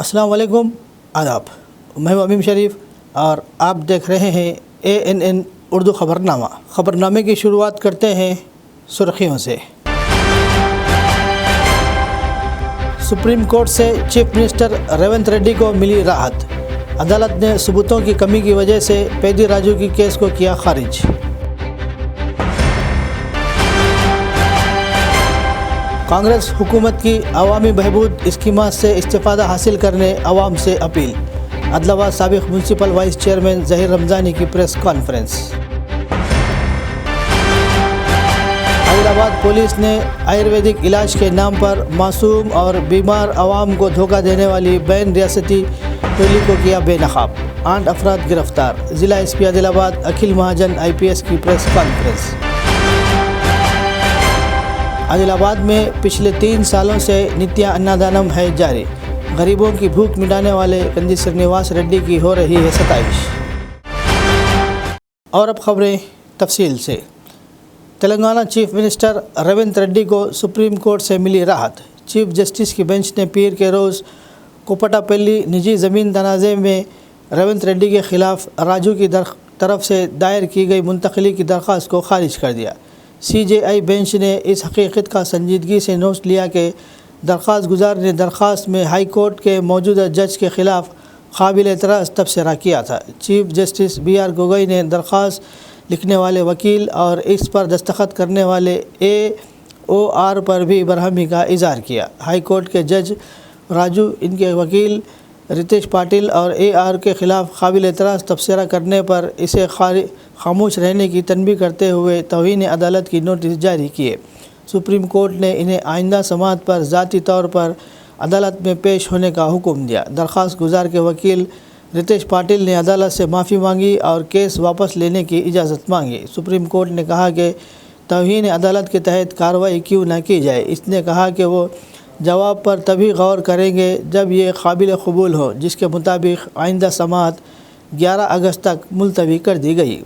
अस्सलाम वालेकुम, आदाब। मैं हूं अमीम शरीफ और आप देख रहे हैं ANN उर्दू ख़बरनामा। ख़बरनामे की शुरुआत करते हैं सुर्खियों से। सुप्रीम कोर्ट से चीफ मिनिस्टर रेवंत रेड्डी को मिली राहत। अदालत ने सबूतों की कमी की वजह से पेद्दी राजू की केस को किया खारिज। कांग्रेस हुकूमत की अवामी बहबूद स्कीमात से इस्तिफ़ादा हासिल करने अवाम से अपील। अदलाबाद साबिक़ municipal vice chairman Zaheer Ramzani की प्रेस कॉन्फ्रेंस। आदिलाबाद पुलिस ने आयुर्वेदिक इलाज के नाम पर मासूम और बीमार अवाम को धोखा देने वाली बैन रियासती टोली को किया बेनकाब। 8 अफराद गिरफ्तार। ज़िला SP आदिलाबाद अखिल महाजन IPS की प्रेस कॉन्फ्रेंस। आदिलाबाद में पिछले 3 सालों से नित्या अन्नदानम है जारी। गरीबों की भूख मिटाने वाले कंदी श्रीनिवास रेड्डी की हो रही है सताइश। और अब खबरें तफसील से। तेलंगाना चीफ मिनिस्टर रेवंत रेड्डी को सुप्रीम कोर्ट से मिली राहत। चीफ जस्टिस की बेंच ने पीर के रोज़ कोपटापल्ली निजी ज़मीन तनाज़े में रेवंत रेड्डी के ख़िलाफ़ राजू की तरफ से दायर की गई मुंतकली की दरख्वास्त को खारिज कर दिया। CJI बेंच ने इस हकीकत का संजीदगी से नोट लिया कि दरख्वास्त गुजार ने दरख्वास्त में हाई कोर्ट के मौजूदा जज के ख़िलाफ़ काबिल एतराज़ तबसरा किया था। चीफ जस्टिस BR गोगोई ने दरख्वास्त लिखने वाले वकील और इस पर दस्तखत करने वाले AOR पर भी बरहमी का इज़हार किया। हाई कोर्ट के जज राजू, इनके वकील रितेश पाटिल और AR के ख़िलाफ़ काबिल एतराज़ तबसरा करने पर इसे खामोश रहने की तनबीह करते हुए तौहीन अदालत की नोटिस जारी किए। सुप्रीम कोर्ट ने इन्हें आइंदा समाअत पर ज़ाती तौर पर अदालत में पेश होने का हुक्म दिया। दरख्वास्त गुजार के वकील रितेश पाटिल ने अदालत से माफ़ी मांगी और केस वापस लेने की इजाज़त मांगी। सुप्रीम कोर्ट ने कहा कि तौहीन अदालत के तहत कार्रवाई क्यों न की जाए। इसने कहा कि वो जवाब पर तभी गौर करेंगे जब ये काबिल कबूल हो, जिसके मुताबिक आइंदा समाअत 11 अगस्त तक मुलतवी कर दी गई।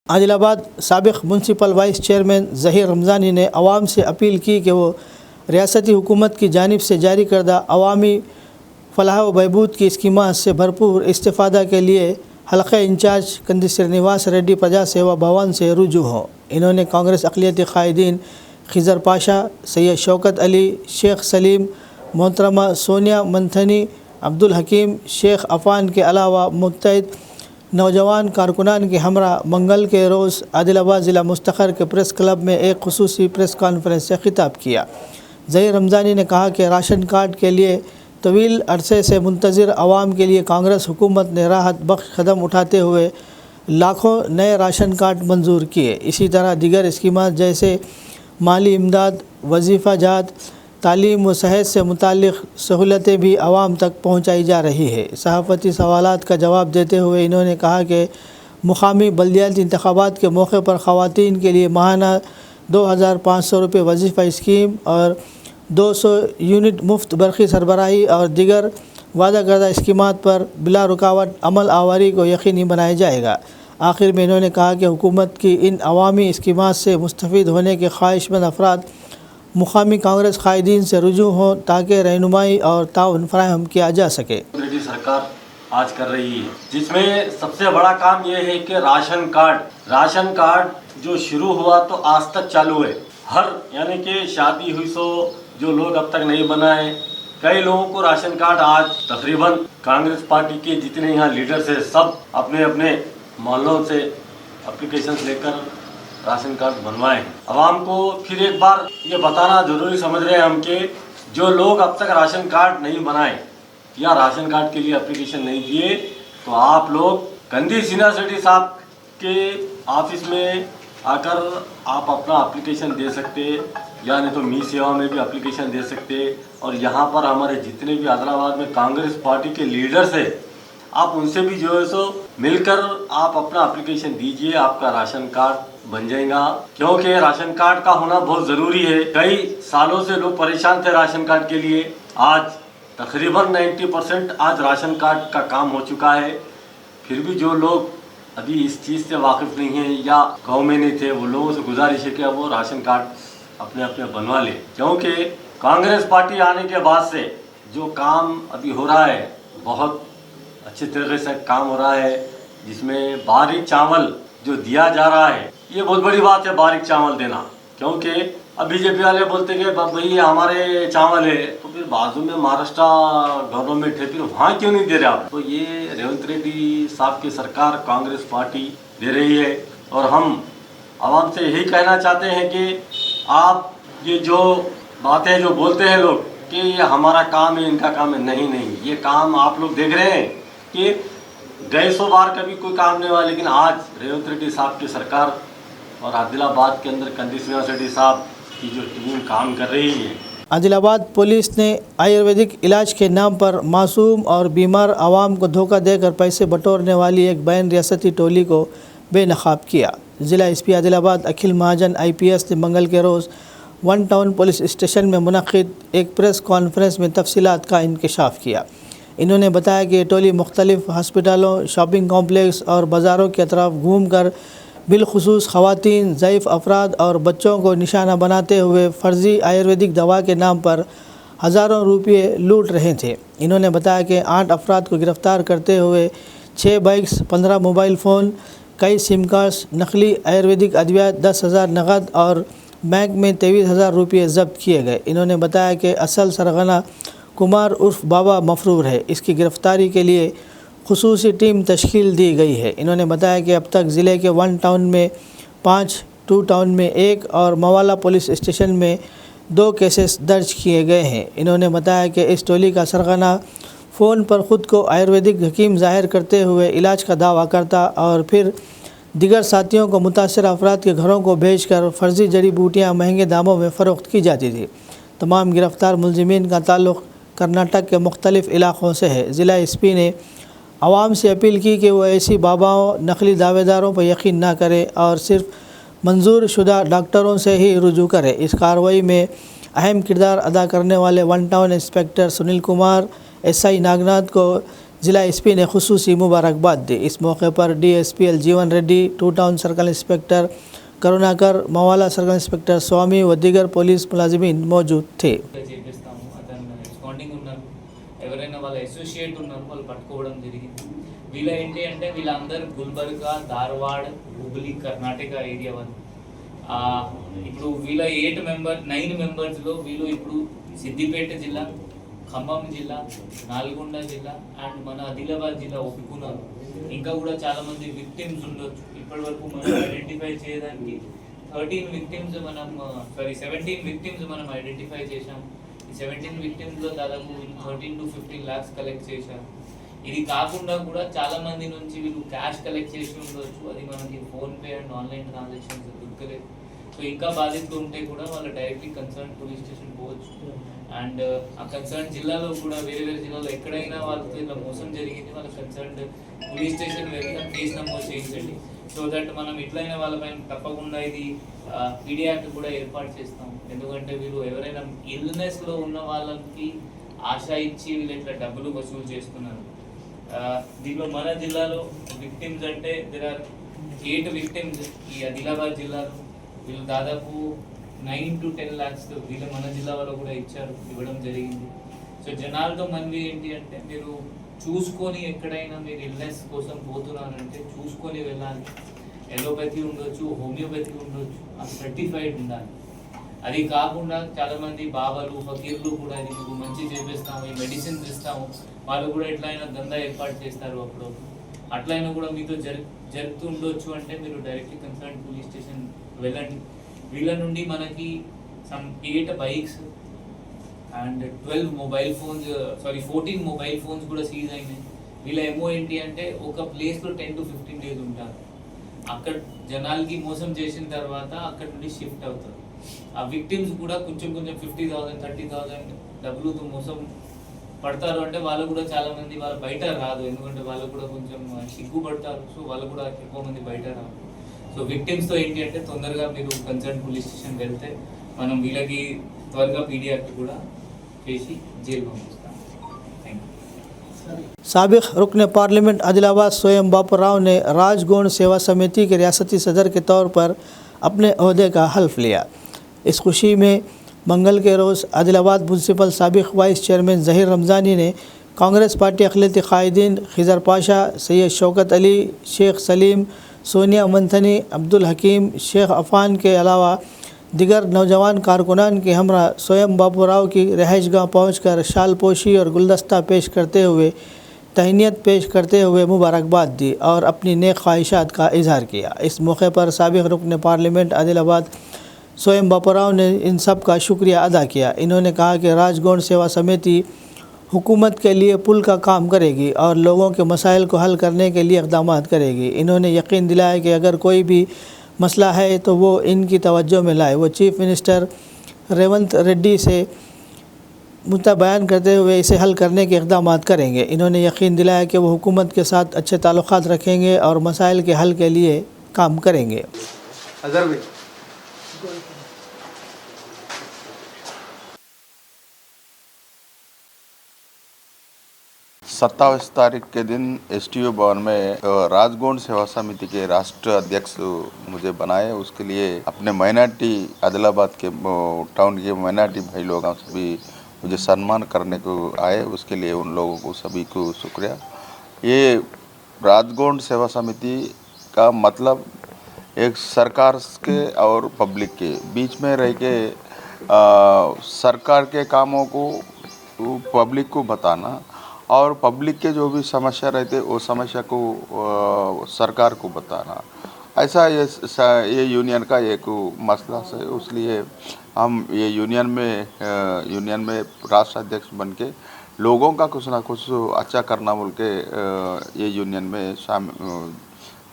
आदिलाबाद साबिक़ municipal vice chairman Zaheer Ramzani ने अवाम से अपील की कि वो रियासती हुकूमत की जानिब से जारी करदा अवामी फलाह व बहबूद की स्कीमात से भरपूर इस्तिफ़ादा के लिए हल्क़े इंचार्ज कंदी श्रीनिवास रेड्डी प्रजा सेवा भवन से रुजू हो। इन्होंने कांग्रेस अक़लियती क़ायदीन खिज़र पाशा, सैयद शौकत अली, शेख सलीम, मोहतरमा सोनिया मंथनी, अब्दुल हकीम, शेख अफ़ान के अलावा मुत्तहिद नौजवान कारकुनान के हमरा मंगल के रोज़ आदिलाबाद ज़िला मुस्तखर के प्रेस क्लब में एक खुसूसी प्रेस कॉन्फ्रेंस से ख़िताब किया। ज़हीर रमज़ानी ने कहा कि राशन कार्ड के लिए तवील अरसे से मुंतज़िर अवाम के लिए कांग्रेस हुकूमत ने राहत बख्श कदम उठाते हुए लाखों नए राशन कार्ड मंजूर किए। इसी तरह दीगर स्कीमात जैसे माली इमदाद, वजीफ़ा जात, तालीम व सेहत से मुताल्लिक़ सहूलतें भी आवाम तक पहुँचाई जा रही है। सहाफ़ती सवालात का जवाब देते हुए इन्होंने कहा कि मुकामी बल्दियाती इंतख़ाबात के मौके पर ख़वातीन के लिए माहाना 2500 रुपये वजीफ़ा स्कीम और 200 यूनिट मुफ्त बरक़ी सरबराही और दीगर वादा करदा स्कीमात पर बिला रुकावट अमल आवारी को यकीनी बनाया जाएगा। आखिर में इन्होंने कहा कि हुकूमत की इन अवामी स्कीमात से मुस्तफ़ीद होने के ख्वाहिशमंद अफराद मुकामी कांग्रेस कायदीन से रुजू हों ताकि रहनुमाई और ताउन फराहम किया जा सके। रेड्डी सरकार आज कर रही है, जिसमें सबसे बड़ा काम यह है कि राशन कार्ड जो शुरू हुआ तो आज तक चालू है। हर यानी कि शादी हुई सो जो लोग अब तक नहीं बनाए, कई लोगों को राशन कार्ड आज तकरीबन कांग्रेस पार्टी के जितने यहाँ लीडर्स हैं सब अपने अपने मोहल्लों से एप्लीकेशन लेकर राशन कार्ड बनवाएं। आवाम को फिर एक बार ये बताना जरूरी समझ रहे हैं हम कि जो लोग अब तक राशन कार्ड नहीं बनाए या राशन कार्ड के लिए एप्लीकेशन नहीं दिए, तो आप लोग कंदी श्रीनिवास रेड्डी साहब के ऑफिस में आकर आप अपना एप्लीकेशन दे सकते, या नहीं तो मी सेवा में भी एप्लीकेशन दे सकते। और यहाँ पर हमारे जितने भी आदिलाबाद में कांग्रेस पार्टी के लीडर्स है, आप उनसे भी जो है सो मिलकर आप अपना एप्लीकेशन दीजिए, आपका राशन कार्ड बन जाएगा। क्योंकि राशन कार्ड का होना बहुत ज़रूरी है। कई सालों से लोग परेशान थे राशन कार्ड के लिए, आज तकरीबन 90% आज राशन कार्ड का काम हो चुका है। फिर भी जो लोग अभी इस चीज़ से वाकिफ़ नहीं है या गाँव में नहीं थे, वो लोगों से गुजारिश है कि अब वो राशन कार्ड अपने अपने बनवा ले, क्योंकि कांग्रेस पार्टी आने के बाद से जो काम अभी हो रहा है बहुत अच्छे तरीके से काम हो रहा है, जिसमें बारीक चावल जो दिया जा रहा है, ये बहुत बड़ी बात है बारीक चावल देना, क्योंकि अब बीजेपी वाले बोलते कि भाई हमारे चावल है, तो फिर बाजू में महाराष्ट्र गवर्नमेंट है, फिर वहाँ क्यों नहीं दे रहे आप? तो ये रेवंत रेड्डी साहब की सरकार कांग्रेस पार्टी दे रही है, और हम आवाम से यही कहना चाहते हैं कि आप ये जो बातें जो बोलते हैं लोग कि ये हमारा काम है, इनका काम है, नहीं नहीं, ये काम आप लोग देख रहे हैं कि गए 100 बार कभी कोई काम नहीं हुआ, लेकिन आज रेवंत रेड्डी साहब की सरकार और आदिलाबाद के अंदर कंदी श्रीनिवास रेड्डी साहब की जो टीम काम कर रही है। आदिलाबाद पुलिस ने आयुर्वेदिक इलाज के नाम पर मासूम और बीमार आवाम को धोखा देकर पैसे बटोरने वाली एक बैन रियासती टोली को बेनकाब किया। ज़िला एसपी आदिलाबाद अखिल महाजन IPS ने मंगल के rose one town police station में मुनक़िद एक प्रेस कॉन्फ्रेंस में तफसीलात का इंकशाफ किया। इन्होंने बताया कि ये टोली मुख्तलिफ हस्पतालों, शॉपिंग कॉम्प्लेक्स और बाज़ारों के अतराफ घूम कर बिलखुसूस ख़वातीन, ज़ईफ़ अफराद और बच्चों को निशाना बनाते हुए फ़र्ज़ी आयुर्वेदिक दवा के नाम पर हज़ारों रुपये लूट रहे थे। इन्होंने बताया कि 8 अफराद को गिरफ़्तार करते हुए 6 बाइक्स, 15 मोबाइल फ़ोन, कई सिम कार्ड्स, नकली आयुर्वेदिक अद्वियात, 10,000 नकद और बैंक में 23,000 रुपये ज़ब्त किए गए। इन्होंने बताया कि असल सरगना कुमार उर्फ बाबा मफरूर है। इसकी गिरफ़्तारी के लिए खुसूसी टीम तश्कील दी गई है। इन्होंने बताया कि अब तक ज़िले के 1 टाउन में 5, 2 टाउन में 1 और मवाला पुलिस स्टेशन में 2 केसेस दर्ज किए गए हैं। इन्होंने बताया कि इस टोली का सरगना फ़ोन पर ख़ुद को आयुर्वेदिक हकीम ज़ाहिर करते हुए इलाज का दावा करता और फिर दीगर साथियों को मुतासर अफराद के घरों को भेजकर फ़र्ज़ी जड़ी बूटियाँ महंगे दामों में फ़रोख्त की जाती थी। तमाम गिरफ़्तार मुलज़िमीन का ताल्लुक़ कर्नाटक के मुख्तलिफ़ इलाक़ों से है। ज़िला SP ने आवाम से अपील की कि वो ऐसी बाबाओं, नकली दावेदारों पर यकीन ना करें और सिर्फ मंजूर शुदा डॉक्टरों से ही रुजू करें। इस कार्रवाई में अहम किरदार अदा करने वाले 1 town inspector Sunil Kumar, SI Nagnath को ज़िला SP ने खुसूसी मुबारकबाद दी। इस मौके पर DSPL Jeevan Reddy, 2 town circle inspector Karunakar, Mavala circle inspector Swamy व दीगर पुलिस मुलाजिमीन मौजूद थे। ఎవరైనా వాళ్ళ అసోసియేట్ ఉన్నారు వాళ్ళు పట్టుకోవడం జరిగింది. వీళ్ళ ఏంటి అంటే వీళ్ళందరూ గుల్బర్గా, ధార్వాడ్, హుబ్లీ, కర్ణాటక ఏరియా వాళ్ళు. ఇప్పుడు వీళ్ళ 9 మెంబర్స్లో వీళ్ళు ఇప్పుడు సిద్దిపేట జిల్లా, ఖమ్మం జిల్లా, నల్గొండ జిల్లా అండ్ మన ఆదిలాబాద్ జిల్లా ఒప్పుకున్నారు. ఇంకా కూడా చాలామంది విక్టిమ్స్ ఉండొచ్చు. ఇప్పటి వరకు మనం ఐడెంటిఫై చేయడానికి 17 విక్టిమ్స్ మనం ఐడెంటిఫై చేశాం. 17 విక్టిమ్స్లో దాదాపు 13 to 15 lakhs కలెక్ట్ చేశారు. ఇది కాకుండా కూడా చాలా మంది నుంచి వీళ్ళు క్యాష్ కలెక్ట్ చేసి ఉండొచ్చు. అది మనకి ఫోన్పే అండ్ ఆన్లైన్ ట్రాన్సాక్షన్స్ దొరకలేదు. సో ఇంకా బాధితులు ఉంటే కూడా వాళ్ళు డైరెక్ట్లీ కన్సర్న్ పోలీస్ స్టేషన్ పోవచ్చు. అండ్ ఆ కన్సర్న్ జిల్లాలో కూడా వేరే జిల్లాలో ఎక్కడైనా వాళ్ళతో ఇలా మోసం జరిగింది వాళ్ళ కన్సర్న్ పోలీస్ స్టేషన్ వెళ్ళి కేసు నమోదు చేయించండి. సో దట్ మనం ఎట్లయినా వాళ్ళపైన తప్పకుండా ఇది PD యాక్ట్ కూడా ఏర్పాటు చేస్తాం. ఎందుకంటే వీళ్ళు ఎవరైనా ఇల్నెస్లో ఉన్న వాళ్ళకి ఆశ ఇచ్చి వీళ్ళు ఇట్లా డబ్బులు వసూలు చేస్తున్నారు. దీంట్లో మన జిల్లాలో విక్టిమ్స్ అంటే దేర్ ఆర్ 8 విక్టిమ్స్. ఈ ఆదిలాబాద్ జిల్లాలో వీళ్ళు దాదాపు 9 to 10 lakhs వీళ్ళు మన జిల్లా వాళ్ళు కూడా ఇవ్వడం జరిగింది. సో జనాలతో మనవి ఏంటి అంటే మీరు చూసుకొని ఎక్కడైనా మీరు ఇల్నెస్ కోసం పోతున్నారంటే చూసుకొని వెళ్ళాలి. ఎలోపతి ఉండొచ్చు, హోమియోపతి ఉండొచ్చు, అది సర్టిఫైడ్ ఉండాలి. అది కాకుండా చాలామంది బాబాలు, ఫకీర్లు కూడా ఇది మీకు మంచి చేపిస్తాము, ఈ మెడిసిన్స్ ఇస్తాము, వాళ్ళు కూడా ఎట్లయినా దందా ఏర్పాటు చేస్తారు. అప్పుడు అట్లయినా కూడా మీతో జరుగుతూ ఉండొచ్చు అంటే మీరు డైరెక్ట్లీ కన్సర్న్ పోలీస్ స్టేషన్ వెళ్ళండి. వీళ్ళ నుండి మనకి 8 బైక్స్ అండ్ 14 మొబైల్ ఫోన్స్ కూడా సీజ్ అయినాయి. వీళ్ళ ఏమో ఏంటి అంటే ఒక ప్లేస్లో 10 to 15 days ఉంటారు. అక్కడ జనాలకి మోసం చేసిన తర్వాత అక్కడ నుండి షిఫ్ట్ అవుతారు. ఆ విక్టిమ్స్ కూడా కొంచెం 50,000, 30,000 డబ్బులతో మోసం పడతారు. అంటే వాళ్ళు కూడా చాలా మంది వాళ్ళు బయట రాదు, ఎందుకంటే వాళ్ళు కూడా కొంచెం సిగ్గుపడతారు. సో వాళ్ళు కూడా ఎక్కువ మంది బయట రాదు. సో విక్టిమ్స్తో ఏంటి అంటే తొందరగా మీరు కన్సర్న్ పోలీస్ స్టేషన్ వెళ్తే మనం వీళ్ళకి త్వరగా PD యాక్ట్ కూడా చేసి జైలు పంపిస్తాం. Thank you. साबिक रुकन पार्लियामेंट आदिलाबाद स्वयं बापूराव ने राजगौड़ सेवा समिति के रियासती सदर के तौर पर अपने ओहदे का हल्फ लिया। इस खुशी में मंगल के रोज़ आदिलाबाद म्यूनसिपल साबिक वाइस चेयरमैन ज़हीर रमज़ानी ने कांग्रेस पार्टी अक़लियती कायदीन खिज़र पाशा, सैयद शौकत अली, शेख सलीम, सोनिया मंथनी, अब्दुल हकीम, शेख अफ़ान के अलावा दिगर नौजवान कारकुनान के हमरा स्वयं बापूराव की रहायशगाह पहुँचकर शाल पोशी और गुलदस्ता पेश करते हुए तहनीत पेश करते हुए मुबारकबाद दी और अपनी नेक ख्वाहिशात का इजहार किया। इस मौके पर साबिक रुकन पार्लियामेंट आदिलाबाद स्वयं बापूराव ने इन सब का शुक्रिया अदा किया। इन्होंने कहा कि राजगौड़ सेवा समिति हुकूमत के लिए पुल का काम करेगी और लोगों के मसाइल को हल करने के लिए इक़दाम करेगी। इन्होंने यकीन दिलाया कि अगर कोई भी मसला है तो वो इनकी तवज्जो में लाए। वो चीफ मिनिस्टर रेवंत रेड्डी से मुद्दा बयान करते हुए इसे हल करने के इक़दाम करेंगे। इन्होंने यकीन दिलाया कि वो हुकूमत के साथ अच्छे ताल्लुक़ात रखेंगे और मसाइल के हल के लिए काम करेंगे। 27 तारीख के दिन STO भवन में राजगौड़ सेवा समिति के राष्ट्र अध्यक्ष मुझे बनाए। उसके लिए अपने माइनॉरिटी आदिलाबाद के टाउन के माइनॉरिटी भाई लोग सभी मुझे सम्मान करने को आए। उसके लिए उन लोगों को सभी को शुक्रिया। ये राजगौड़ सेवा समिति का मतलब एक सरकार के और पब्लिक के बीच में रह के सरकार के कामों को पब्लिक को बताना और पब्लिक के जो भी समस्या रहते वो समस्या को सरकार को बताना, ऐसा ये यूनियन का एक मसला है। इसलिए हम ये यूनियन में राष्ट्र अध्यक्ष बन के लोगों का कुछ ना कुछ अच्छा करना बोल के ये यूनियन में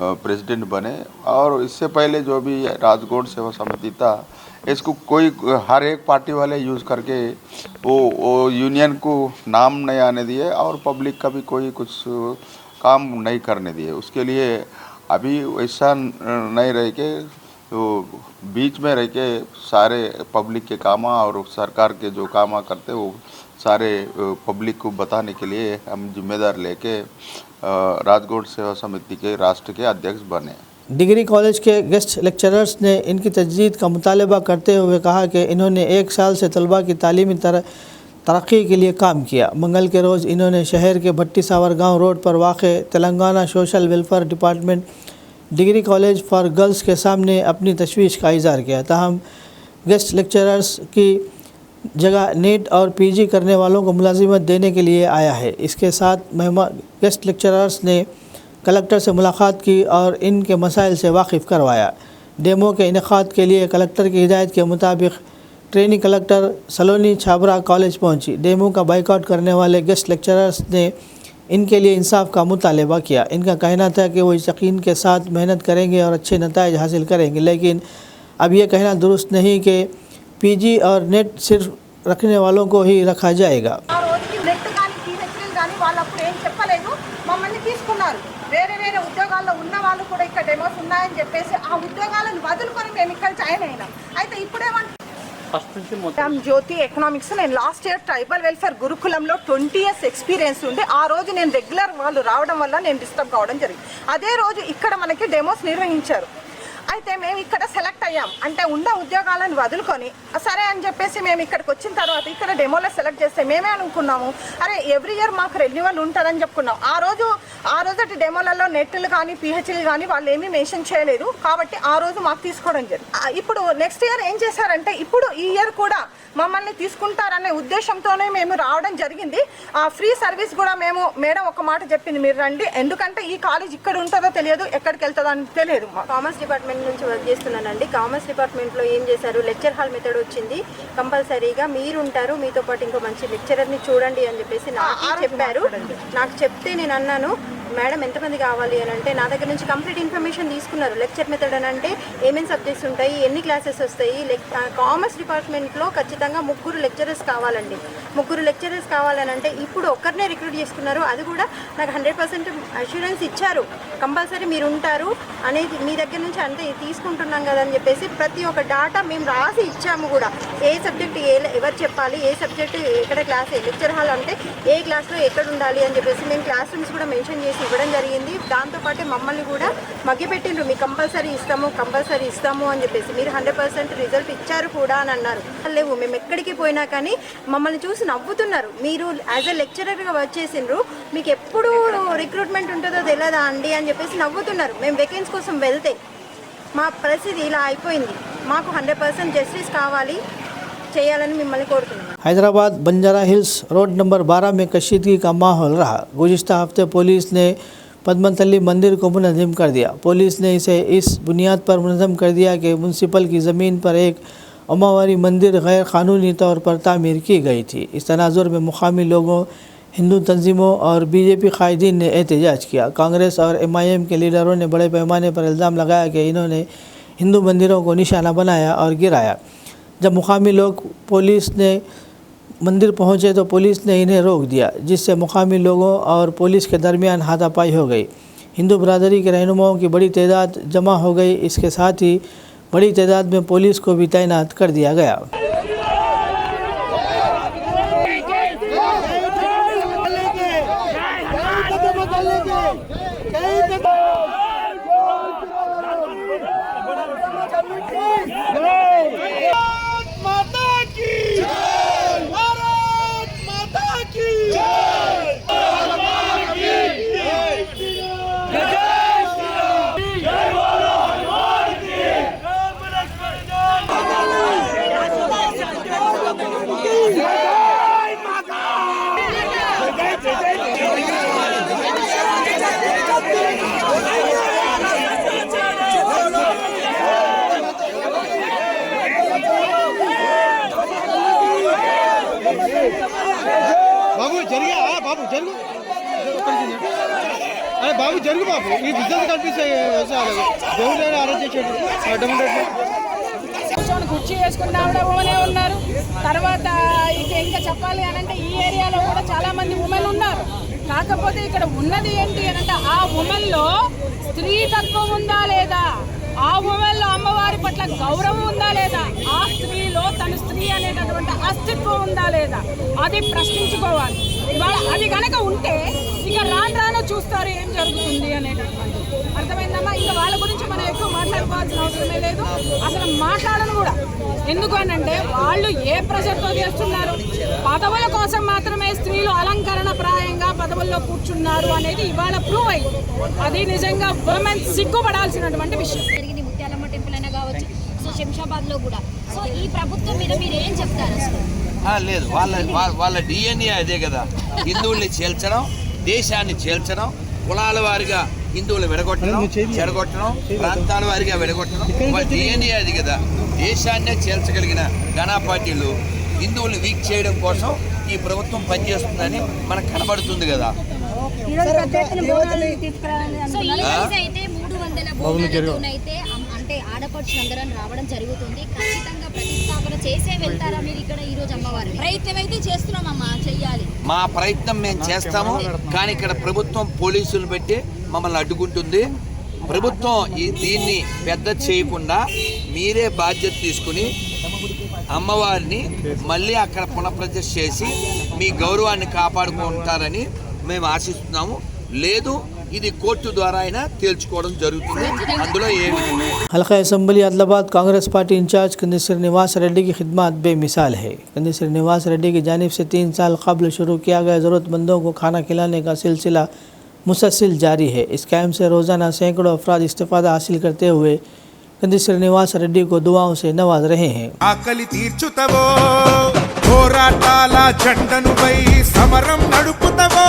प्रेसिडेंट बने। और इससे पहले जो भी राजगौड़ सेवा समिति था इसको कोई हर एक पार्टी वाले यूज़ करके वो यूनियन को नाम नहीं आने दिए और पब्लिक का भी कोई कुछ काम नहीं करने दिए। उसके लिए अभी वैसा नहीं रह के तो बीच में रह के सारे पब्लिक के काम और सरकार के जो काम करते वो सारे पब्लिक को बताने के लिए हम जिम्मेदार लेके राजगौड़ सेवा समिति के राष्ट्र के अध्यक्ष बने। डिग्री कॉलेज के गेस्ट लेक्चरर्स ने इनकी तजदीद का मुतालबा करते हुए कहा कि इन्होंने 1 साल से तलबा की तालीमी तरक्की के लिए काम किया। मंगल के रोज़ इन्होंने शहर के भट्टी सावर गाँव रोड पर वाक़े Telangana social welfare department degree college for girls के सामने अपनी तशवीश का इज़हार किया। ताहम गेस्ट लेक्चरर्स की जगह नीट और PG करने वालों को मुलाजिमत देने के लिए आया है। इसके साथ गेस्ट लेक्चरर्स ने कलेक्टर से मुलाकात की और इनके मसाइल से वाकिफ़ करवाया। डेमो के इनेकाद के लिए कलेक्टर की हिदायत के मुताबिक ट्रेनिंग कलेक्टर सलोनी छाबरा कॉलेज पहुंची। डेमो का बाइकआउट करने वाले गेस्ट लेक्चरर्स ने इनके लिए इंसाफ का मुतालबा किया। इनका कहना था कि वो यकीन के साथ मेहनत करेंगे और अच्छे नताइज हासिल करेंगे, लेकिन अब यह कहना दुरुस्त नहीं कि PG और नेट सिर्फ रखने वालों को ही रखा जाएगा। వేరే వేరే ఉద్యోగాల్లో ఉన్న వాళ్ళు కూడా ఇక్కడ డెమోస్ ఉన్నాయని చెప్పేసి ఆ ఉద్యోగాలను వదులుకొని మేము ఇక్కడ జాయిన్ అయినాం. అయితే ఇప్పుడేమంటే ఫస్ట్ నుంచి మొత్తం జ్యోతి ఎకనామిక్స్ నేను లాస్ట్ ఇయర్ ట్రైబల్ వెల్ఫేర్ గురుకులంలో 20 years ఎక్స్పీరియన్స్ ఉండి ఆ రోజు నేను రెగ్యులర్ వాళ్ళు రావడం వల్ల నేను డిస్టర్బ్ కావడం జరిగింది. అదే రోజు ఇక్కడ మనకి డెమోస్ నిర్వహించారు. అయితే మేము ఇక్కడ సెలెక్ట్ అయ్యాం. అంటే ఉన్న ఉద్యోగాలను వదులుకొని సరే అని చెప్పేసి మేము ఇక్కడికి వచ్చిన తర్వాత ఇక్కడ డెమోలో సెలెక్ట్ చేస్తే మేమే అనుకున్నాము అరే ఎవ్రీ ఇయర్ మాకు రెన్యువల్ ఉంటుందని చెప్పుకున్నాం. ఆ రోజు డెమోలలో నెట్లు కానీ PHలు కానీ వాళ్ళు ఏమీ మెన్షన్ చేయలేదు. కాబట్టి ఆ రోజు మాకు తీసుకోవడం జరిగింది. ఇప్పుడు నెక్స్ట్ ఇయర్ ఏం చేశారంటే ఇప్పుడు ఈ ఇయర్ కూడా మమ్మల్ని తీసుకుంటారనే ఉద్దేశంతోనే మేము రావడం జరిగింది. ఆ ఫ్రీ సర్వీస్ కూడా మేము మేడం ఒక మాట చెప్పింది మీరు రండి, ఎందుకంటే ఈ కాలేజ్ ఇక్కడ ఉంటుందో తెలియదు ఎక్కడికి వెళ్తుందో అని తెలియదు. కామర్స్ డిపార్ట్మెంట్ నుంచి వర్క్ చేస్తున్నానండి. కామర్స్ డిపార్ట్మెంట్లో ఏం చేశారు, లెక్చర్ హాల్ మెథడ్ వచ్చింది. కంపల్సరీగా మీరు ఉంటారు, మీతో పాటు ఇంకో మంచి లెక్చరర్ని చూడండి అని చెప్పేసి నాకు చెప్పారు. నాకు చెప్తే నేను అన్నాను మేడం ఎంతమంది కావాలి అని అంటే నా దగ్గర నుంచి కంప్లీట్ ఇన్ఫర్మేషన్ తీసుకున్నారు. లెక్చర్ మెథడ్ అని అంటే ఏమేమి సబ్జెక్ట్స్ ఉంటాయి, ఎన్ని క్లాసెస్ వస్తాయి. కామర్స్ డిపార్ట్మెంట్లో ఖచ్చితంగా 3 లెక్చరర్స్ కావాలండి. 3 లెక్చరర్స్ కావాలని అంటే ఇప్పుడు ఒక్కరినే రిక్రూట్ చేసుకున్నారు. అది కూడా నాకు 100% అష్యూరెన్స్ ఇచ్చారు, కంపల్సరీ మీరు ఉంటారు అనేది మీ దగ్గర నుంచి అంతే తీసుకుంటున్నాం కదా అని చెప్పేసి ప్రతి ఒక్క డాటా మేము రాసి ఇచ్చాము కూడా. ఏ సబ్జెక్ట్ ఎవరు చెప్పాలి, ఏ సబ్జెక్ట్ ఎక్కడ క్లాస్, లెక్చర్ హాల్ అంటే ఏ క్లాస్లో ఎక్కడ ఉండాలి అని చెప్పేసి మేము క్లాస్ రూమ్స్ కూడా మెన్షన్ చేసి ఇవ్వడం జరిగింది. దాంతోపాటు మమ్మల్ని కూడా మగ్గిపెట్టిండ్రు, మీకు కంపల్సరీ ఇస్తాము అని చెప్పేసి. మీరు 100% రిజల్ట్ ఇచ్చారు కూడా అని అన్నారు. లేవు, మేము ఎక్కడికి పోయినా కానీ మమ్మల్ని చూసి నవ్వుతున్నారు. మీరు యాజ్ ఎ లెక్చరర్గా వచ్చేసిండ్రు, మీకు ఎప్పుడు రిక్రూట్మెంట్ ఉంటుందో తెలియదా అండి అని చెప్పేసి నవ్వుతున్నారు. మేము వేకెన్సీ కోసం వెళ్తే మా పరిస్థితి ఇలా అయిపోయింది. మాకు 100% జస్టిస్ కావాలి, చేయాలని మిమ్మల్ని కోరుతున్నాను. Hyderabad Banjara hills road number 12 में कशीदगी का माहौल रहा। गुज़िश्ता हफ्ते पुलिस ने पद्मतल्ली मंदिर को मुनज़्ज़म कर दिया। पुलिस ने इसे इस बुनियाद पर मुनज़्ज़म कर दिया कि म्यूनसिपल की ज़मीन पर एक अमावरी मंदिर गैर क़ानूनी तौर पर तामीर की गई थी। इस तनाज़ुर में मुकामी लोगों, हिंदू तंजीमों और बीजेपी कायदीन ने एहतजाज किया। कांग्रेस और MIM के लीडरों ने बड़े पैमाने पर इल्ज़ाम लगाया कि इन्होंने हिंदू मंदिरों को निशाना बनाया और गिराया। जब मुकामी लोग पुलिस ने मंदिर पहुंचे तो पुलिस ने इन्हें रोक दिया, जिससे मुकामी लोगों और पुलिस के दरमियान हाथापाई हो गई। हिंदू बरादरी के रहनुमाओं की बड़ी तादाद जमा हो गई। इसके साथ ही बड़ी तादाद में पुलिस को भी तैनात कर दिया गया। బాబు జరిగా బాబు జరుగు, అరే బాబు జరుగు బాబు. ఈ బిజినెస్ కనిపిస్తాయి దేవుడు అరెస్ట్ చేసాడు అడ్డం కుర్చీ వేసుకుని ఆవిడ ఉన్నారు. తర్వాత ఇంకా చెప్పాలి అని అంటే ఈ ఏరియాలో కూడా చాలా మంది ఉమెన్ ఉన్నారు. కాకపోతే ఇక్కడ ఉన్నది ఏంటి అని అంటే ఆ ఉమెన్లో స్త్రీ తత్వం ఉందా లేదా, ఆ ఉమెన్లో అమ్మవారి పట్ల గౌరవం ఉందా లేదా, ఆ స్త్రీలో తన స్త్రీ అనేటటువంటి అస్తిత్వం ఉందా లేదా, అది ప్రశ్నించుకోవాలి. ఇవాళ అది కనుక ఉంటే ఇక రాను చూస్తారు ఏం జరుగుతుంది అనేటటువంటి. అర్థమైందమ్మా? ఇంకా వాళ్ళ గురించి మనం ఎక్కువ మాట్లాడుకోవాల్సిన అవసరమే లేదు, అసలు మాట్లాడను కూడా. ఎందుకు అనంటే వాళ్ళు ఏ ప్రెషర్తో చేస్తున్నారు, పదవుల కోసం మాత్రమే స్త్రీలు అలంకరణ ప్రాయంగా పదవుల్లో కూర్చున్నారు అనేది ఇవాళ ప్రూవ్ అయింది. అది నిజంగా ఉమెన్ సిగ్గుపడాల్సినటువంటి విషయం. జరిగింది ముత్యాలమ్మ టెంపుల్ అయినా కావచ్చు, సో శంషాబాద్లో కూడా. సో ఈ ప్రభుత్వం మీద మీరు ఏం చెప్తారు అసలు? లేదు, వాళ్ళ DNA అదే కదా, హిందువుల్ని చేల్చడం, దేశాన్ని చేల్చడం, కులాల వారిగా హిందువులు విడగొట్టడం, చెడగొట్టడం, ప్రాంతాల వారిగా విడగొట్టడం, వాళ్ళ DNA అది కదా. దేశాన్నే చేల్చగలిగిన ఘనా పార్టీలు హిందువుల్ని వీక్ చేయడం కోసం ఈ ప్రభుత్వం పనిచేస్తుందని మనకు కనబడుతుంది కదా. సో ఈ రోజు అయితే 300 బోనాలతోనైతే అంటే ఆడపడుచులందరం రావడం జరుగుతుంది. ఖచ్చితంగా ప్రతిష్టాపన చేసే వెళ్తారా మీరు ఇక్కడ ఈ రోజు అమ్మవారి? ప్రయత్నం అయితే చేస్తున్నామమ్మా, చెయ్యాలి. మా ప్రయత్నం మేము చేస్తాము, కానీ ఇక్కడ ప్రభుత్వం పోలీసులు పెట్టి మమ్మల్ని అడ్డుకుంటుంది. ప్రభుత్వం దీన్ని పెద్ద చేయకుండా మీరే బాధ్యత తీసుకుని అమ్మవారిని మళ్ళీ అక్కడ పునఃప్రతిష్ఠ చేసి మీ గౌరవాన్ని కాపాడుకుంటారని మేము ఆశిస్తున్నాము. లేదు, ఇది కోర్టు ద్వారా అయినా తేల్చుకోవడం జరుగుతుంది, అందులో ఏమి. हल्का assembly Adilabad Congress party incharge Kandi Srinivas Reddy की खिदमत बेमिसाल है। कंदी श्रीनिवास रेड्डी की जानिब से 3 साल कबल शुरू किया गया ज़रूरतमंदों को खाना खिलाने का सिलसिला मुसलसल जारी है। इस कैम्प से रोज़ाना सैकड़ों अफराद इस्तेफ़ादा हासिल करते हुए कंदी श्रीनिवास रेड्डी को दुआओं से नवाज रहे हैं। ఆకలి తీర్చుతవో, పోరాటాల జెండను పై సమరం నడుపుతవో,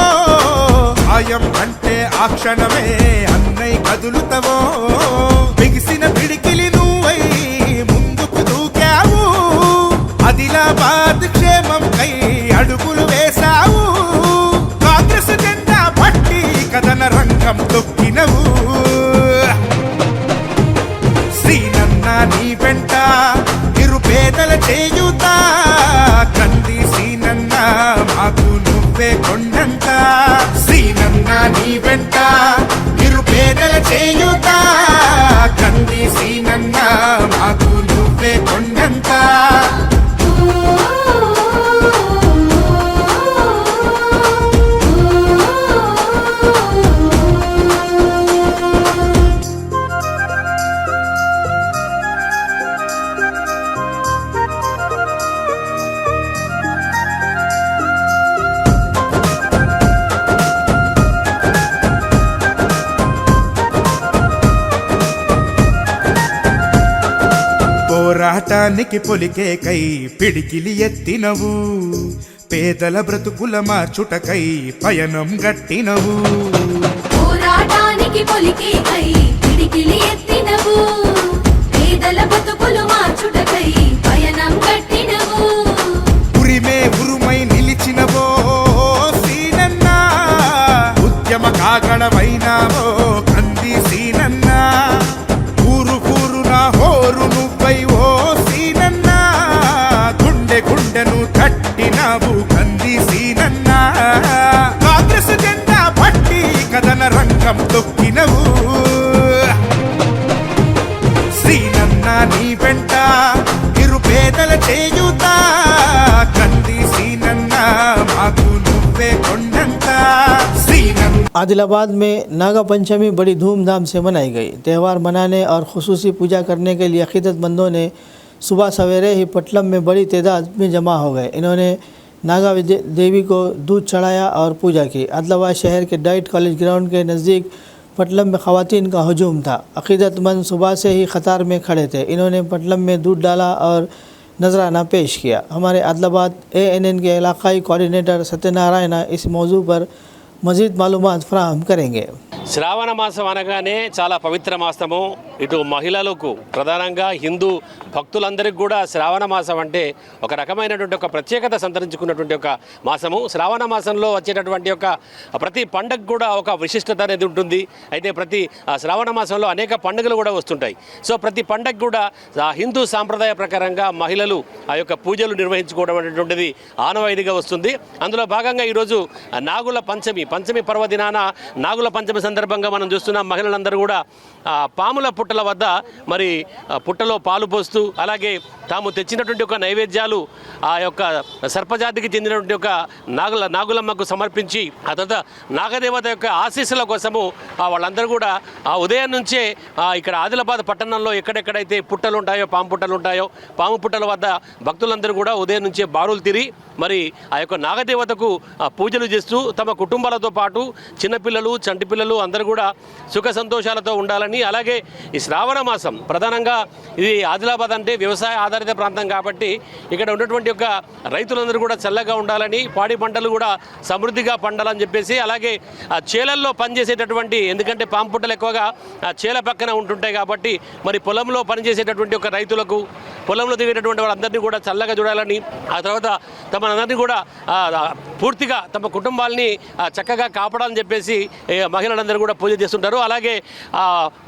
ఆయం అంటే ఆ క్షణమే అన్నై కదులుతవో, బిగిసిన పిడికిలి నువ్వై ముందుకు దూకావు, ఆదిలాబాద్ క్షేమం కై అడుగులు వేశావు, కాంగ్రెస్ జెండా పట్టి కథన రంగు చేయుత కంది సీనన్న మాకు నువ్వే కొండంత సీనన్న నీ వెంట నిరుపేదల చేయుత కంది సీనన్న మాకు నువ్వే కొండంత పోరాటానికి పొలికేకై పిడికిలి ఎత్తినవు పేదల బ్రతుకుల మార్చుటకై పయనం గట్టినవు పోరాటానికి పొలికేకై పిడికిలి ఎత్తినవు పేదల బతుకులు మార్చుటకై పయనం కట్టినవు ఉరిమే ఉరుమై నిలిచినవో సీనన్న ఉద్యమ కాగడమైనావో కంది సీనన్న ఊరు ఊరున హోరు నువ్వై ఓ సీనన్న గుండె గుండెను తట్టినావు కంది సీనన్న కాంగ్రెస్ జెండా పట్టి కథన రంగం తొక్కినవు సీనన్న నీ వెంట నిరుపేదల చేయుత కంది సీనన్న మాకు నువ్వే కొండంత సీనన్న आदिलाबाद में नागा पंचमी बड़ी धूमधाम से मनाई गई। त्यौहार मनाने और खुसूसी पूजा करने के लिए अक़ीदतमंदों ने सुबह सवेरे ही पटलम में बड़ी तादाद में जमा हो गए। इन्होंने नागा देवी को दूध चढ़ाया और पूजा की। आदिलाबाद शहर के डाइट कॉलेज ग्राउंड के नज़दीक पटलम में ख़वातीन का हजूम था। अक़ीदतमंद सुबह से ही कतार में खड़े थे। इन्होंने पटलम में दूध डाला और नजराना पेश किया। हमारे आदिलाबाद ANN के इलाकाई कोऑर्डिनेटर सत्यनारायण इस मौजू पर मज़ीद मालूमात फराहम करेंगे। శ్రావణ మాసం అనగానే చాలా పవిత్ర మాసము. ఇటు మహిళలకు ప్రధానంగా హిందూ భక్తులందరికీ కూడా శ్రావణ మాసం అంటే ఒక రకమైనటువంటి ఒక ప్రత్యేకత సంతరించుకున్నటువంటి ఒక మాసము. శ్రావణ మాసంలో వచ్చేటటువంటి ఒక ప్రతి పండగ కూడా ఒక విశిష్టత అనేది ఉంటుంది. అయితే ప్రతి శ్రావణ మాసంలో అనేక పండుగలు కూడా వస్తుంటాయి. సో ప్రతి పండగ కూడా హిందూ సాంప్రదాయ ప్రకారంగా మహిళలు ఆ యొక్క పూజలు నిర్వహించుకోవడం అనేటువంటిది ఆనవాయితీగా వస్తుంది. అందులో భాగంగా ఈరోజు నాగుల పంచమి పర్వదినాన నాగుల పంచమి సందర్భంగా మనం చూస్తున్నాం మహిళలందరూ కూడా పాముల పుట్టల వద్ద మరి పుట్టలో పాలు పోస్తూ అలాగే తాము తెచ్చినటువంటి ఒక నైవేద్యాలు ఆ యొక్క సర్పజాతికి చెందినటువంటి ఒక నాగులమ్మకు సమర్పించి ఆ తర్వాత నాగదేవత యొక్క ఆశీస్సుల కోసము వాళ్ళందరూ కూడా ఆ ఉదయం నుంచే ఇక్కడ ఆదిలాబాద్ పట్టణంలో ఎక్కడెక్కడైతే పుట్టలు ఉంటాయో పాము పుట్టల వద్ద భక్తులందరూ కూడా ఉదయం నుంచే బారులు తిరిగి మరి ఆ యొక్క నాగదేవతకు పూజలు చేస్తూ తమ కుటుంబాలతో పాటు చిన్నపిల్లలు చంటి పిల్లలు అందరూ కూడా సుఖ సంతోషాలతో ఉండాలని అలాగే ఈ శ్రావణ మాసం ప్రధానంగా ఇది ఆదిలాబాద్ అంటే వ్యవసాయ ఆధారిత ప్రాంతం కాబట్టి ఇక్కడ ఉన్నటువంటి యొక్క రైతులందరూ కూడా చల్లగా ఉండాలని పాడి పంటలు కూడా సమృద్ధిగా పండాలని చెప్పేసి అలాగే ఆ చేలల్లో పనిచేసేటటువంటి ఎందుకంటే పాము పుట్టలు ఎక్కువగా చేల పక్కన ఉంటుంటాయి కాబట్టి మరి పొలంలో పనిచేసేటటువంటి ఒక రైతులకు పొలంలో దిగేటటువంటి వాళ్ళందరినీ కూడా చల్లగా చూడాలని ఆ తర్వాత తమనందరినీ కూడా పూర్తిగా తమ కుటుంబాలని చక్కగా కాపాడాలని చెప్పేసి మహిళలందరూ కూడా పూజ చేస్తుంటారు. అలాగే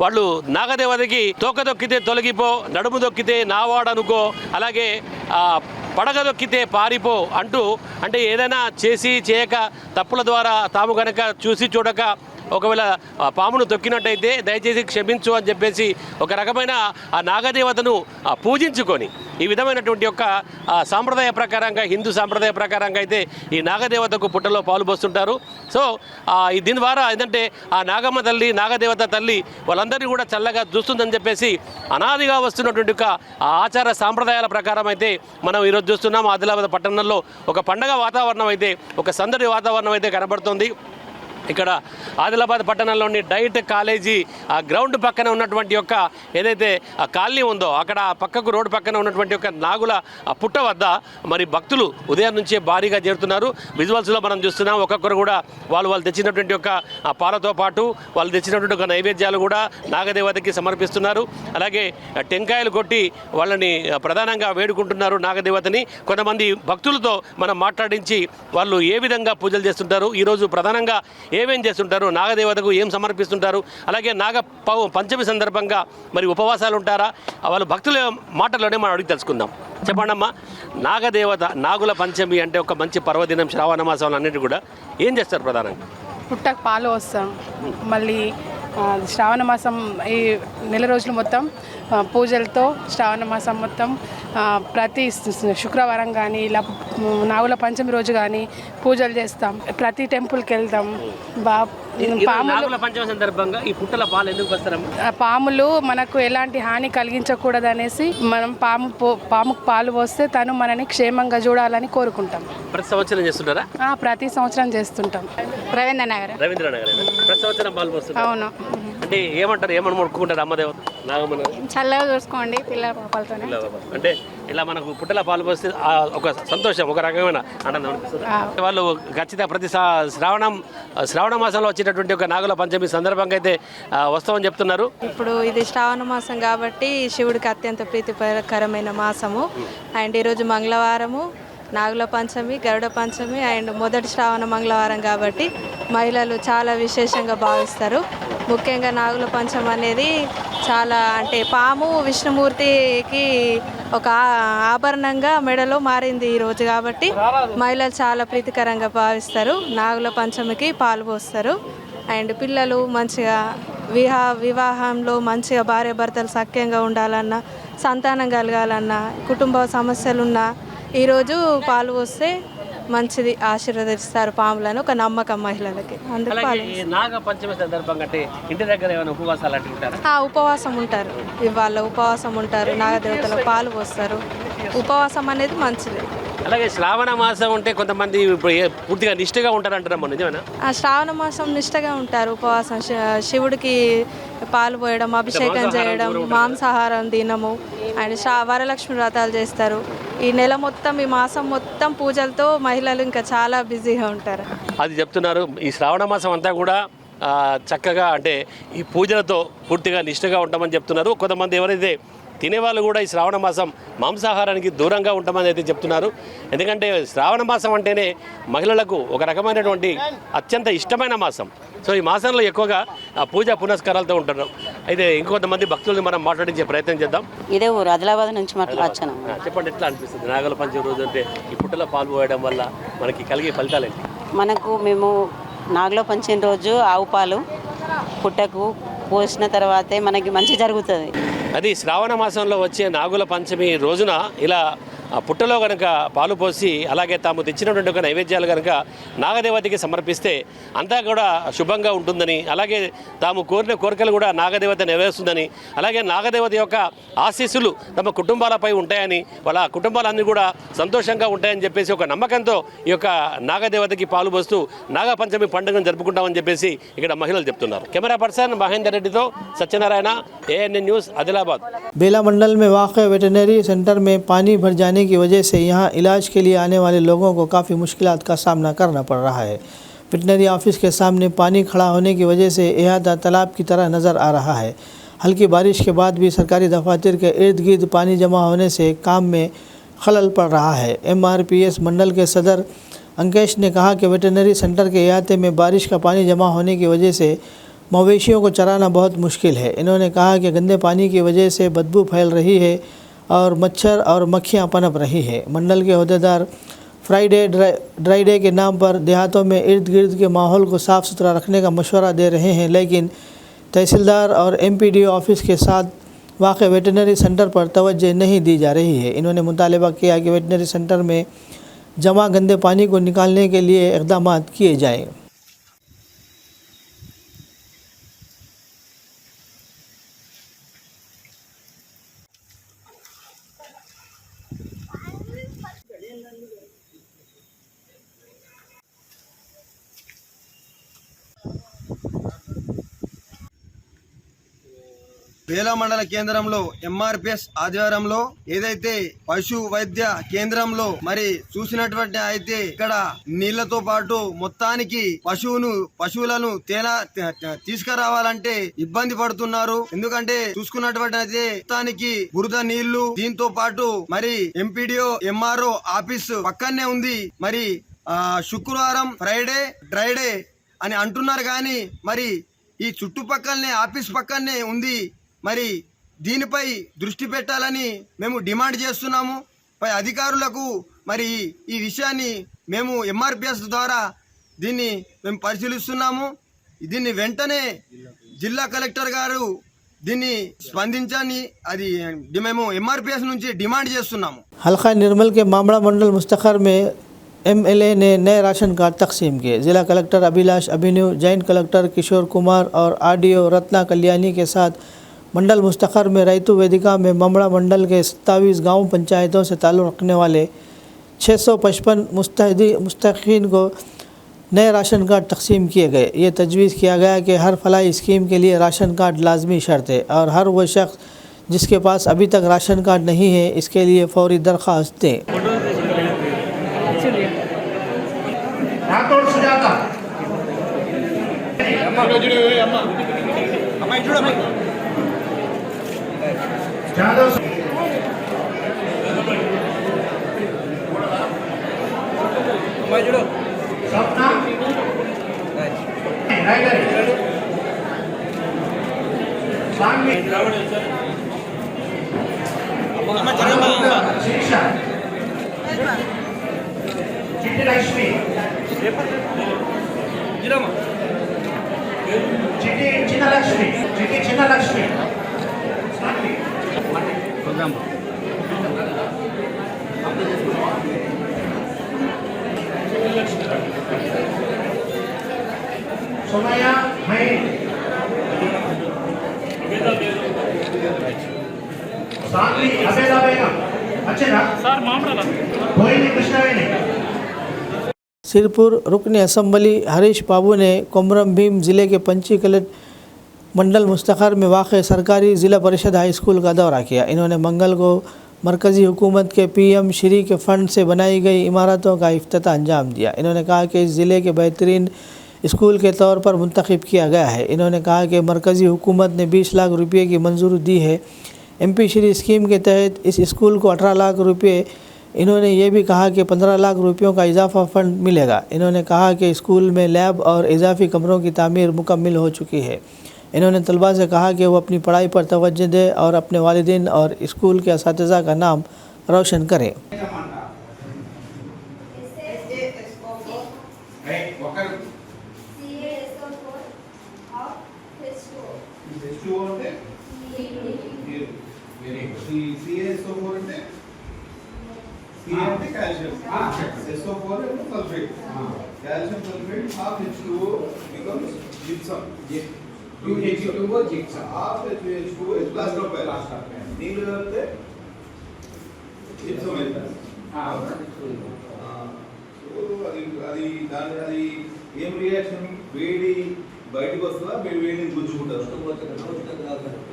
వాళ్ళు నాగదేవతకి తోక దొక్కితే తొలగిపో నడుము దొక్కితే నావాడనుకో అలాగే పడగ దొక్కితే పారిపో అంటూ అంటే ఏదైనా చేసి చేయక తప్పుల ద్వారా తాము కనుక చూసి చూడక ఒకవేళ పామును తొక్కినట్టయితే దయచేసి క్షమించు అని చెప్పేసి ఒక రకమైన ఆ నాగదేవతను పూజించుకొని ఈ విధమైనటువంటి యొక్క సాంప్రదాయ ప్రకారంగా హిందూ సాంప్రదాయ ప్రకారంగా అయితే ఈ నాగదేవతకు పుట్టలో పాలు పోస్తుంటారు. సో దీని ద్వారా ఏంటంటే ఆ నాగమ్మ తల్లి నాగదేవత తల్లి వాళ్ళందరినీ కూడా చల్లగా చూస్తుందని చెప్పేసి అనాదిగా వస్తున్నటువంటి ఒక ఆచార సాంప్రదాయాల ప్రకారం అయితే మనం ఈరోజు చూస్తున్నాం. ఆదిలాబాద్ పట్టణంలో ఒక పండగ వాతావరణం అయితే ఒక సందడి వాతావరణం అయితే కనబడుతుంది. ఇక్కడ ఆదిలాబాద్ పట్టణంలోని డైట్ కాలేజీ ఆ గ్రౌండ్ పక్కన ఉన్నటువంటి యొక్క ఏదైతే ఆ కాలనీ ఉందో అక్కడ పక్కకు రోడ్డు పక్కన ఉన్నటువంటి యొక్క నాగుల పుట్ట వద్ద మరి భక్తులు ఉదయం నుంచే భారీగా చేరుతున్నారు. విజువల్స్లో మనం చూస్తున్నాం. ఒక్కొక్కరు కూడా వాళ్ళు తెచ్చినటువంటి యొక్క పాలతో పాటు వాళ్ళు తెచ్చినటువంటి ఒక నైవేద్యాలు కూడా నాగదేవతకి సమర్పిస్తున్నారు. అలాగే టెంకాయలు కొట్టి వాళ్ళని ప్రధానంగా వేడుకుంటున్నారు నాగదేవతని. కొంతమంది భక్తులతో మనం మాట్లాడించి వాళ్ళు ఏ విధంగా పూజలు చేస్తుంటారు ఈరోజు ప్రధానంగా ఏమేం చేస్తుంటారు, నాగదేవతకు ఏం సమర్పిస్తుంటారు, అలాగే పంచమి సందర్భంగా మరి ఉపవాసాలు ఉంటారా, వాళ్ళ భక్తుల మాటల్లోనే మనం అడిగి తెలుసుకుందాం. చెప్పండమ్మా, నాగదేవత నాగుల పంచమి అంటే ఒక మంచి పర్వదినం, శ్రావణ మాసం అన్నిటి కూడా ఏం చేస్తారు ప్రధానంగా? పుట్టకు పాలు వస్తాం, మళ్ళీ శ్రావణ మాసం ఈ నెల రోజులు మొత్తం పూజలతో శ్రావణ మాసం మొత్తం ప్రతి శుక్రవారం కానీ ఇలా నాగుల పంచమి రోజు కానీ పూజలు చేస్తాం, ప్రతి టెంపుల్కి వెళ్తాం. నాగుల పంచమి సందర్భంగా ఈ పుట్టల పాలు ఎందుకు వస్తారమ్మా? పాములు మనకు ఎలాంటి హాని కలిగించకూడదు అనేసి మనం పాముకు పాలు పోస్తే తను మనని క్షేమంగా చూడాలని కోరుకుంటాం. ప్రతి సంవత్సరం చేస్తుంటారా? ప్రతి సంవత్సరం చేస్తుంటాం. రవీంద్రనగర్ ప్రతి సంవత్సరం పాలు పోస్తుంటారు. అవును. అంటే ఏమంటారు, ఏమని మొక్కుకుంటారు అమ్మదేవత నాగమ్మ? చల్లగా చూసుకోండి పిల్లల పాపలతో. అంటే ఇలా మనకు పుట్టల పాలు పోస్తే ఒక సంతోషం, ఒక రకమైన ఆనందం అనిపిస్తుంది. వాళ్ళు ఖచ్చితంగా ప్రతి శ్రావణ మాసంలో వచ్చేటటువంటి ఒక నాగుల పంచమి సందర్భంగా అయితే వస్తామని చెప్తున్నారు. ఇప్పుడు ఇది శ్రావణ మాసం కాబట్టి శివుడికి అత్యంత ప్రీతికరమైన మాసము. అండ్ ఈరోజు మంగళవారము, నాగుల పంచమి, గరుడ పంచమి అండ్ మొదటి శ్రావణ మంగళవారం కాబట్టి మహిళలు చాలా విశేషంగా భావిస్తారు. ముఖ్యంగా నాగుల పంచమి అనేది చాలా అంటే పాము విష్ణుమూర్తికి ఒక ఆభరణంగా మెడలో మారింది ఈరోజు కాబట్టి మహిళలు చాలా ప్రీతికరంగా భావిస్తారు. నాగుల పంచమికి పాలు పోస్తారు. అండ్ పిల్లలు మంచిగా వివాహంలో మంచిగా భార్య భర్తలు సఖ్యంగా ఉండాలన్నా, సంతానం కలగాలన్నా, కుటుంబ సమస్యలున్నా ఈరోజు పాలు పోస్తే మంచిది, ఆశీర్వదిస్తారు పాములను, ఒక నమ్మకం మహిళలకి. అందుకు నాగ పంచమి సందర్భంగా అంటే ఇంటి దగ్గర ఏమైనా ఉపవాసాలు అంటుంటారు? ఉపవాసం ఉంటారు, ఇవాళ ఉపవాసం ఉంటారు, నాగదేవతలకు పాలు పోస్తారు. ఉపవాసం అనేది మంచిది. అలాగే శ్రావణ మాసం ఉంటే కొంతమంది పూర్తిగా నిష్ఠగా ఉంటారంటారమ్మా, నిజమేనా? శ్రావణ మాసం నిష్ఠగా ఉంటారు, ఉపవాసం, శివుడికి పాలు పోయడం, అభిషేకం చేయడం, మాంసాహారం తినము అండ్ వరలక్ష్మి వ్రతాలు చేస్తారు. ఈ నెల మొత్తం, ఈ మాసం మొత్తం పూజలతో మహిళలు ఇంకా చాలా బిజీగా ఉంటారు. అది చెప్తున్నారు. ఈ శ్రావణ మాసం అంతా కూడా చక్కగా అంటే ఈ పూజలతో పూర్తిగా నిష్ఠగా ఉంటామని చెప్తున్నారు. కొంతమంది ఎవరైతే తినేవాళ్ళు కూడా ఈ శ్రావణ మాసం మాంసాహారానికి దూరంగా ఉంటామని అయితే చెప్తున్నారు. ఎందుకంటే శ్రావణ మాసం అంటేనే మహిళలకు ఒక రకమైనటువంటి అత్యంత ఇష్టమైన మాసం. సో ఈ మాసంలో ఎక్కువగా పూజా పునస్కారాలతో ఉంటున్నాం. అయితే ఇంకొంతమంది భక్తుల్ని మనం మాట్లాడించే ప్రయత్నం చేద్దాం. ఇదే ఊరు ఆదిలాబాద్ నుంచి మాట్లాడుతున్నాం. చెప్పండి, ఎట్లా అనిపిస్తుంది నాగుల పంచమి రోజు అంటే ఈ పుట్టలో పాలు పోయడం వల్ల మనకి కలిగే ఫలితాలు ఏంటి? మేము నాగుల పంచమి రోజు ఆవు పాలు పుట్టకు పోసిన తర్వాతే మనకి మంచి జరుగుతుంది. అది శ్రావణ మాసంలో వచ్చే నాగుల పంచమి రోజున ఇలా పుట్టలో కనుక పాలు పోసి అలాగే తాము తెచ్చినటువంటి ఒక నైవేద్యాలు కనుక నాగదేవతకి సమర్పిస్తే అంతా కూడా శుభంగా ఉంటుందని, అలాగే తాము కోరిన కోరికలు కూడా నాగదేవత నెరవేరుస్తుందని, అలాగే నాగదేవత యొక్క ఆశీస్సులు తమ కుటుంబాలపై ఉంటాయని, వాళ్ళ కుటుంబాలన్నీ కూడా సంతోషంగా ఉంటాయని చెప్పేసి ఒక నమ్మకంతో ఈ యొక్క నాగదేవతకి పాలు పోస్తూ నాగపంచమి పండుగను జరుపుకుంటామని చెప్పేసి ఇక్కడ మహిళలు చెప్తున్నారు. కెమెరా పర్సన్ మహేందర్ రెడ్డితో సత్యనారాయణ, ANN న్యూస్, ఆదిలాబాద్. बेला मंडल में वाक़ वेटरनरी सेंटर में पानी भर जाने की वजह से यहाँ इलाज के लिए आने वाले लोगों को काफ़ी मुश्किलात का सामना करना पड़ रहा है। वेटरनरी ऑफिस के सामने पानी खड़ा होने की वजह से अहाता तालाब की तरह नज़र आ रहा है। हल्की बारिश के बाद भी सरकारी दफातर के इर्द गिर्द पानी जमा होने से काम में खलल पड़ रहा है। MRPS मंडल के सदर अंकेश ने कहा कि वेटरनरी सेंटर के अहाते में बारिश का पानी जमा होने की वजह से मवेशियों को चराना बहुत मुश्किल है। इन्होंने कहा कि गंदे पानी की वजह से बदबू फैल रही है और मच्छर और मक्खियाँ पनप रही है। मंडल के अहदेदार फ्राइडे ड्राई डे के नाम पर देहातों में इर्द गिर्द के माहौल को साफ़ सुथरा रखने का मशवरा दे रहे हैं, लेकिन तहसीलदार और MPDO ऑफिस के साथ वाक़ वेटरनरी सेंटर पर तवज्जो नहीं दी जा रही है। इन्होंने मुतालबा किया कि वेटरनरी सेंटर में जमा गंदे पानी को निकालने के लिए इक़दाम किए जाएँ। బేలా మండల కేంద్రంలో MRPS ఆధ్వర్యంలో ఏదైతే పశు వైద్య కేంద్రంలో మరి చూసినటువంటి అయితే ఇక్కడ నీళ్లతో పాటు మొత్తానికి పశువులను తీసుకురావాలంటే ఇబ్బంది పడుతున్నారు. ఎందుకంటే చూసుకున్నటువంటి అయితే మొత్తానికి బురద నీళ్లు, దీంతో పాటు మరి MPDO MRO ఆఫీస్ పక్కనే ఉంది. మరి శుక్రవారం ఫ్రైడే డ్రైడే అని అంటున్నారు కానీ మరి ఈ చుట్టుపక్కలనే ఆఫీస్ పక్కనే ఉంది. మరి దీనిపై దృష్టి పెట్టాలని మేము డిమాండ్ చేస్తున్నాము. పై అధికారులకు మరి ఈ విషయాన్ని మేము ఎంఆర్పిఎస్ ద్వారా దీన్ని మేము పరిశీలిస్తున్నాము. దీన్ని వెంటనే జిల్లా కలెక్టర్ గారు దీన్ని స్పందించని అది మేము ఎంఆర్పిఎస్ నుంచి డిమాండ్ చేస్తున్నాము. हल्का निर्मल के मामला मंडल मुस्तखर में एमएलए ने नए राशन कार्ड तकसीम किए. जिला कलेक्टर अभिलाष अभिनव, जॉइंट कलेक्टर किशोर कुमार और आरडीओ रत्ना कल्याणी के साथ मंडल मुस्तखर में रैतु वेदिका में मामला मंडल के 27 गांव पंचायतों से ताल्लुक़ रखने वाले 655 मुस्तहिकीन को नए राशन कार्ड तकसीम किए गए. ये तजवीज़ किया गया कि हर फलाही स्कीम के लिए राशन कार्ड लाजमी शर्त है और हर वो शख्स जिसके पास अभी तक राशन कार्ड नहीं है इसके लिए फौरी दरख्वास्त दें. सिरपुर रुकन असम्बली हरीश बाबू ने कोमरम भीम ज़िले के पंचीकलट मंडल मुस्तखर में वाक़ सरकारी ज़िला परिषद हाई स्कूल का दौरा किया. इन्होंने मंगल को मरकज़ी हुकूमत के पीएम श्री के फ़ंड से बनाई गई इमारतों का इफ्तिताह अंजाम दिया. इन्होंने कहा कि इस ज़िले के बेहतरीन स्कूल के तौर पर मुंतखब किया गया है. इन्होंने कहा कि मरकज़ी हुकूमत ने 20 लाख रुपये की मंजूरी दी है. MP श्री स्कीम के तहत इस स्कूल को 18 लाख रुपये. इन्होंने ये भी कहा कि 15 लाख रुपयों का इजाफा फ़ंड मिलेगा. इन्होंने कहा कि स्कूल में लैब और इजाफी कमरों की तामीर मुकम्मल हो चुकी है. इन्होंने तलबा से कहा कि वो अपनी पढ़ाई पर तवज्जो दें और अपने वालिदैन और स्कूल के असातिज़ा का नाम रोशन करें. Calcium sulfate, half H2O becomes gypsum. 2H2O gypsum. Half H2O is plaster of Paris. నీళ్ళు కలిపితే gypsum అవుతుంది. సో అది దాని అది ఏం రియాక్షన్ వేడి బయటకు వస్తుందా వేడిని గుంజుకుంటారు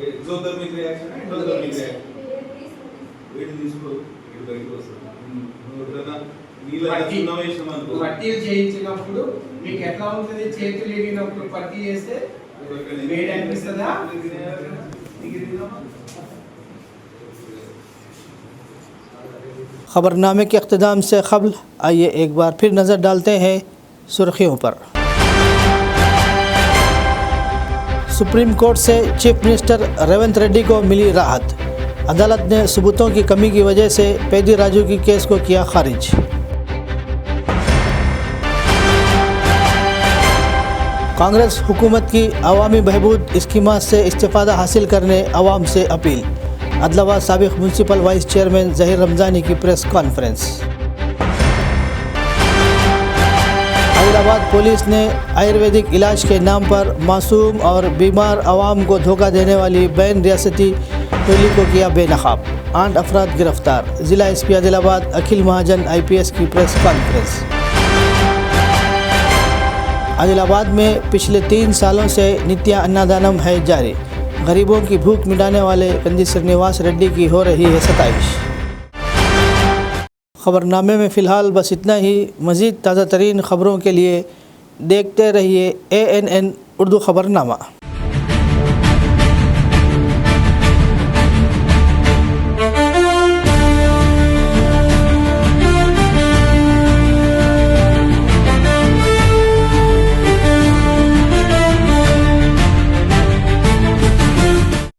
ఎక్సోథర్మిక్ రియాక్షన్ ఎండోథర్మిక్ రియాక్షన్ వేడి తీసుకో వేడి బయటకు వస్తుంది. పట్టీలు చేయించినప్పుడు మీకు ఎట్లా ఉంటుంది? చేతులు ఇరిగినప్పుడు పట్టీ చేస్తే వేడి అనిపిస్తుందా? खबरनामे के इख्तिताम से क़ब्ल आइए एक बार फिर नज़र डालते हैं सुर्खियों पर. सुप्रीम कोर्ट से चीफ मिनिस्टर रेवंत रेड्डी को मिली राहत. अदालत ने सबूतों की कमी की वजह से पैदी राजू की केस को किया खारिज. कांग्रेस हुकूमत की अवामी बहबूद स्कीमात से इस्तिफ़ादा हासिल करने अवाम से अपील. अदलाबाद साबिक़ municipal vice chairman Zaheer Ramzani की प्रेस कॉन्फ्रेंस. आदिलाबाद पुलिस ने आयुर्वेदिक इलाज के नाम पर मासूम और बीमार अवाम को धोखा देने वाली बैन रियासती टोली को किया बेनकाब. 8 अफराद गिरफ्तार. ज़िला SP आदिलाबाद अखिल महाजन IPS की प्रेस कॉन्फ्रेंस. आदिलाबाद में पिछले 3 सालों से नित्य अन्नदानम है जारी. गरीबों की भूख मिटाने वाले कंदी श्रीनिवास रेड्डी की हो रही है सताइश. ख़बरनामे में फ़िलहाल बस इतना ही. मज़ीद ताज़ा तरीन ख़बरों के लिए देखते रहिए ANN उर्दू ख़बरनामा.